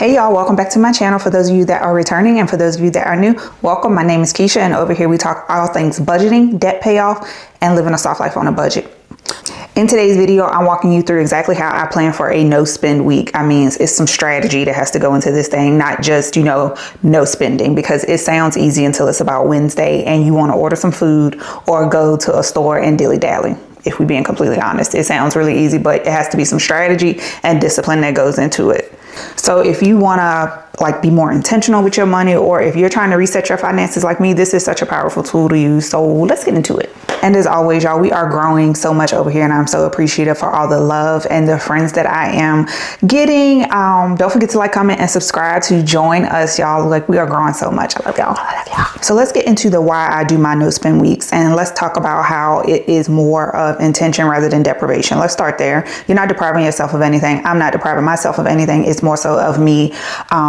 Hey y'all, welcome back to my channel. For those of you that are returning and for those of you that are new, welcome. My name is Keisha and over here we talk all things budgeting, debt payoff, and living a soft life on a budget. In today's video, I'm walking you through exactly how I plan for a no spend week. I mean, it's some strategy that has to go into this thing, not just, no spending, because it sounds easy until it's about Wednesday and you want to order some food or go to a store and dilly-dally. If we're being completely honest, it sounds really easy, but it has to be some strategy and discipline that goes into it. So if you want to be more intentional with your money, or if you're trying to reset your finances like me, this is such a powerful tool to use. So let's get into it. And as always, y'all, we are growing so much over here and I'm so appreciative for all the love and the friends that I am getting. Don't forget to comment and subscribe to join us, y'all. We are growing so much. I love y'all. I love y'all. So let's get into the why I do my no spend weeks, and let's talk about how it is more of intention rather than deprivation. Let's start there. You're not depriving yourself of anything. I'm not depriving myself of anything. It's more so of me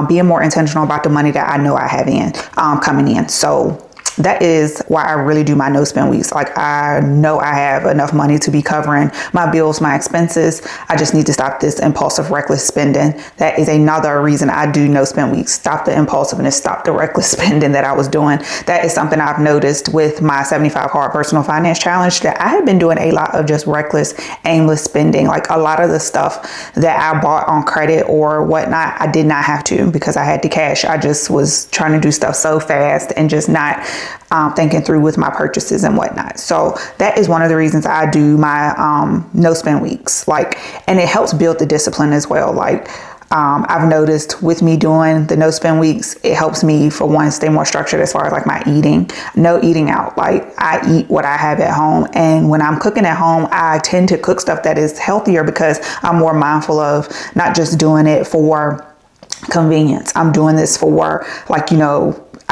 being more intentional about the money that I know I have coming in. So that is why I really do my no spend weeks. I know I have enough money to be covering my bills, my expenses. I just need to stop this impulsive, reckless spending. That is another reason I do no spend weeks. Stop the impulsiveness, stop the reckless spending that I was doing. That is something I've noticed with my 75 hard personal finance challenge, that I have been doing a lot of just reckless, aimless spending. A lot of the stuff that I bought on credit or whatnot, I did not have to because I had the cash. I just was trying to do stuff so fast and just not thinking through with my purchases and whatnot. So that is one of the reasons I do my no spend weeks. And it helps build the discipline as well. I've noticed with me doing the no spend weeks, it helps me, for one, stay more structured as far as my eating. No eating out. I eat what I have at home, and when I'm cooking at home, I tend to cook stuff that is healthier because I'm more mindful of not just doing it for convenience. I'm doing this for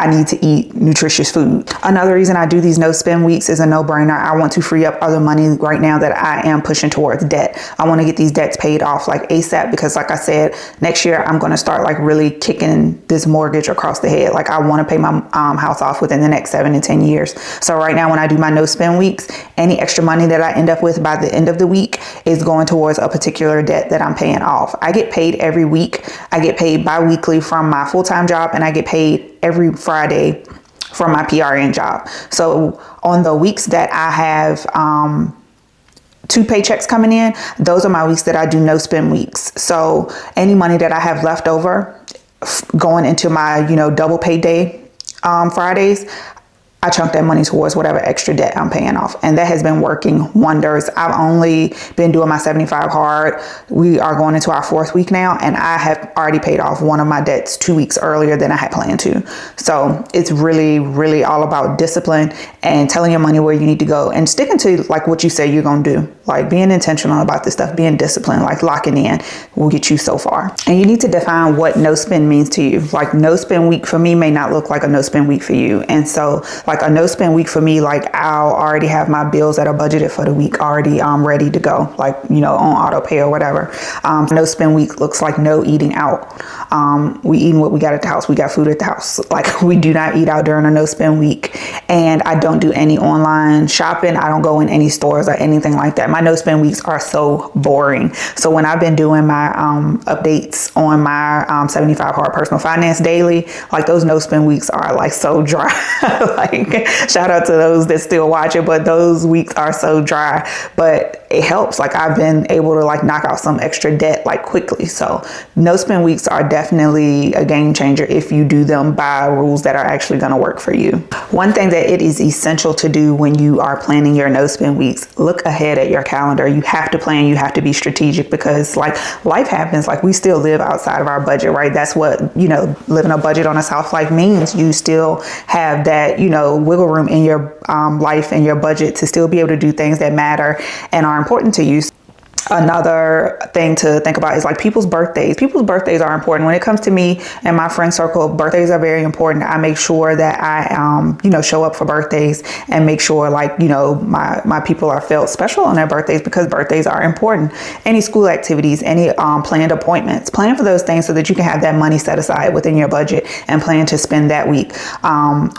I need to eat nutritious food. Another reason I do these no spend weeks is a no-brainer. I want to free up other money right now that I am pushing towards debt. I want to get these debts paid off ASAP because like I said, next year I'm going to start really kicking this mortgage across the head. I want to pay my house off within the next 7 to 10 years. So right now when I do my no spend weeks, any extra money that I end up with by the end of the week is going towards a particular debt that I'm paying off. I get paid every week. I get paid bi-weekly from my full-time job, and I get paid every Friday from my PRN job. So on the weeks that I have 2 paychecks coming in, those are my weeks that I do no spend weeks. So any money that I have left over going into my double payday Fridays, I chunk that money towards whatever extra debt I'm paying off. And that has been working wonders. I've only been doing my 75 hard. We are going into our 4th week now, and I have already paid off one of my debts 2 weeks earlier than I had planned to. So it's really, really all about discipline and telling your money where you need to go and sticking to what you say you're going to do. Being intentional about this stuff, being disciplined, locking in will get you so far. And you need to define what no spend means to you. No spend week for me may not look like a no spend week for you. And so a no spend week for me, I'll already have my bills that are budgeted for the week already ready to go, on auto pay or whatever. No spend week looks like no eating out. We eating what we got at the house. We got food at the house. We do not eat out during a no spend week. And I don't do any online shopping. I don't go in any stores or anything like that. My no spend weeks are so boring. So when I've been doing my updates on my 75 hard personal finance daily, those no spend weeks are so dry. Shout out to those that still watch it, but those weeks are so dry. But it helps. I've been able to knock out some extra debt quickly. So no spend weeks are definitely a game changer if you do them by rules that are actually going to work for you. One thing that it is essential to do when you are planning your no spend weeks, look ahead at your calendar. You have to plan, you have to be strategic because life happens. We still live outside of our budget, right? That's what, living a budget on a soft life means. You still have that, wiggle room in your life and your budget to still be able to do things that matter and are important to you. Another thing to think about is people's birthdays. People's birthdays are important. When it comes to me and my friend circle, birthdays are very important. I make sure that I, show up for birthdays and make sure my people are felt special on their birthdays because birthdays are important. Any school activities, any planned appointments, plan for those things so that you can have that money set aside within your budget and plan to spend that week.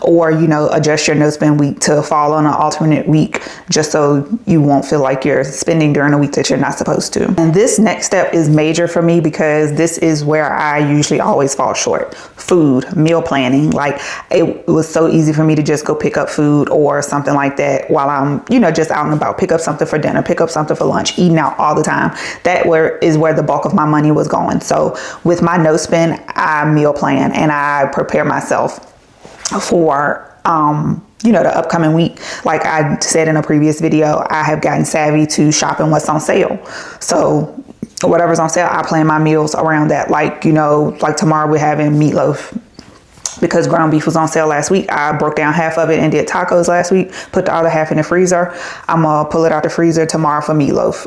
Or, adjust your no spend week to fall on an alternate week just so you won't feel like you're spending during a week that you're not supposed to. And this next step is major for me because this is where I usually always fall short. Food, meal planning. Like, it was so easy for me to just go pick up food or something like that while I'm, just out and about. Pick up something for dinner, pick up something for lunch, eating out all the time. That is where the bulk of my money was going. So with my no spend, I meal plan and I prepare myself for the upcoming week. Like I said in a previous video, I have gotten savvy to shopping what's on sale. So whatever's on sale, I plan my meals around that. Like, like tomorrow we're having meatloaf because ground beef was on sale last week. I broke down half of it and did tacos last week, put the other half in the freezer. I'm gonna pull it out the freezer tomorrow for meatloaf.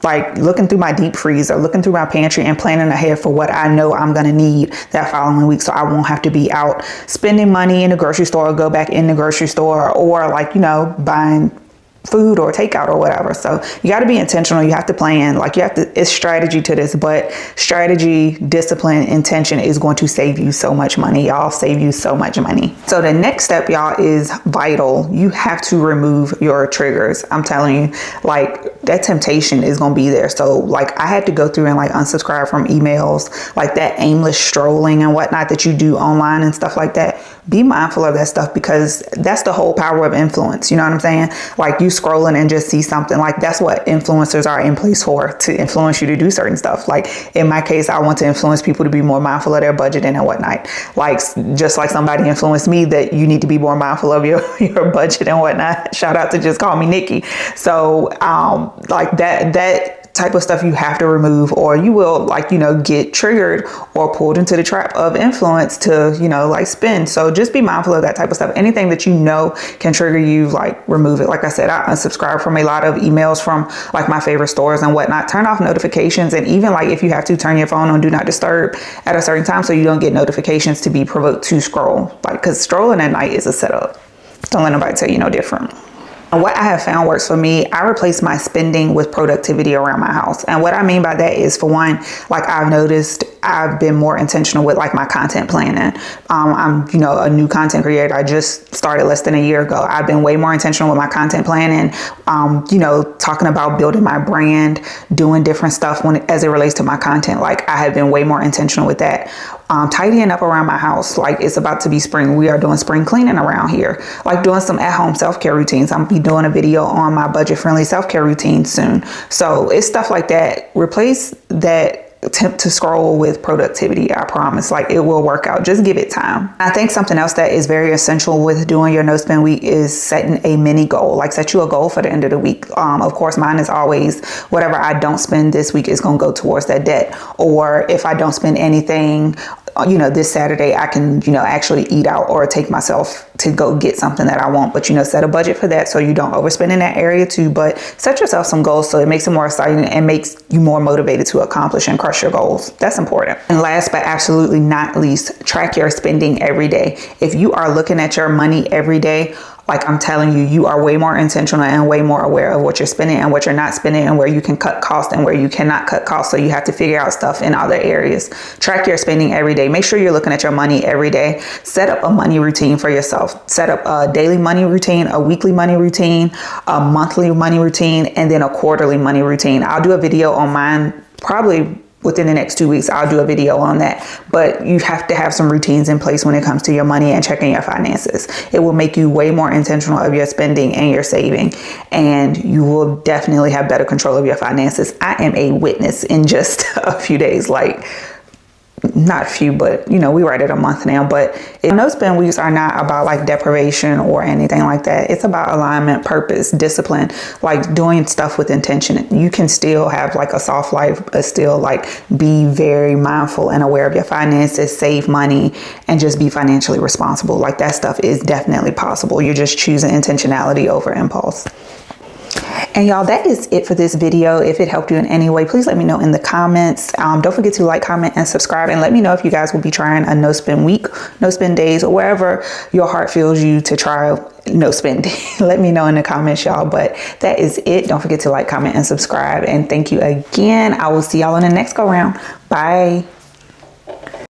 Like looking through my deep freezer, looking through my pantry and planning ahead for what I know I'm going to need that following week. So I won't have to be out spending money in the grocery store, or go back in the grocery store, or like, buying food or takeout or whatever. So you got to be intentional. You have to plan. Like it's strategy to this, but strategy, discipline, intention is going to save you so much money. Y'all, save you so much money. So the next step, y'all, is vital. You have to remove your triggers. I'm telling you, like that temptation is going to be there. So like I had to go through and like unsubscribe from emails, like that aimless strolling and whatnot that you do online and stuff like that. Be mindful of that stuff because that's the whole power of influence. You know what I'm saying? Like you scrolling and just see something, like that's what influencers are in place for, to influence you to do certain stuff. Like in my case, I want to influence people to be more mindful of their budgeting and whatnot. Like just like somebody influenced me that you need to be more mindful of your budget and whatnot. Shout out to Just Call Me Nikki. So like that type of stuff you have to remove, or you will get triggered or pulled into the trap of influence to like spend. So just be mindful of that type of stuff. Anything that can trigger you, like remove it. Like I said, I unsubscribe from a lot of emails from like my favorite stores and whatnot. Turn off notifications, and even like if you have to, turn your phone on do not disturb at a certain time so you don't get notifications to be provoked to scroll. Like, because scrolling at night is a setup. Don't let nobody tell you no different. And what I have found works for me, I replace my spending with productivity around my house. And what I mean by that is, for one, like I've noticed I've been more intentional with like my content planning. I'm, a new content creator. I just started less than a year ago. I've been way more intentional with my content planning, talking about building my brand, doing different stuff as it relates to my content. Like I have been way more intentional with that. Tidying up around my house. Like it's about to be spring. We are doing spring cleaning around here. Like doing some at-home self-care routines. I'm be doing a video on my budget-friendly self-care routine soon. So it's stuff like that. Replace that attempt to scroll with productivity. I promise, like it will work out. Just give it time. I think something else that is very essential with doing your no spend week is setting a mini goal. Like set you a goal for the end of the week. Of course, mine is always whatever I don't spend this week is going to go towards that debt. Or if I don't spend anything, this Saturday I can, actually eat out or take myself to go get something that I want. But, set a budget for that so you don't overspend in that area too. But set yourself some goals so it makes it more exciting and makes you more motivated to accomplish and crush your goals. That's important. And last but absolutely not least, track your spending every day. If you are looking at your money every day, like I'm telling you, you are way more intentional and way more aware of what you're spending and what you're not spending and where you can cut costs and where you cannot cut costs. So you have to figure out stuff in other areas. Track your spending every day. Make sure you're looking at your money every day. Set up a money routine for yourself. Set up a daily money routine, a weekly money routine, a monthly money routine, and then a quarterly money routine. I'll do a video on mine probably within the next 2 weeks. I'll do a video on that, but you have to have some routines in place when it comes to your money and checking your finances. It will make you way more intentional of your spending and your saving, and you will definitely have better control of your finances. I am a witness in just a few days, like not few, but we right at a month now. But no spend weeks are not about like deprivation or anything like that. It's about alignment, purpose, discipline, like doing stuff with intention. You can still have like a soft life, but still like be very mindful and aware of your finances, save money, and just be financially responsible. Like that stuff is definitely possible. You're just choosing intentionality over impulse. And y'all, that is it for this video. If it helped you in any way, please let me know in the comments. Don't forget to like, comment, and subscribe, and let me know if you guys will be trying a no spend week, no spend days, or wherever your heart feels you to try no spend. Let me know in the comments, y'all. But that is it. Don't forget to like, comment, and subscribe. And thank you again. I will see y'all on the next go round. Bye.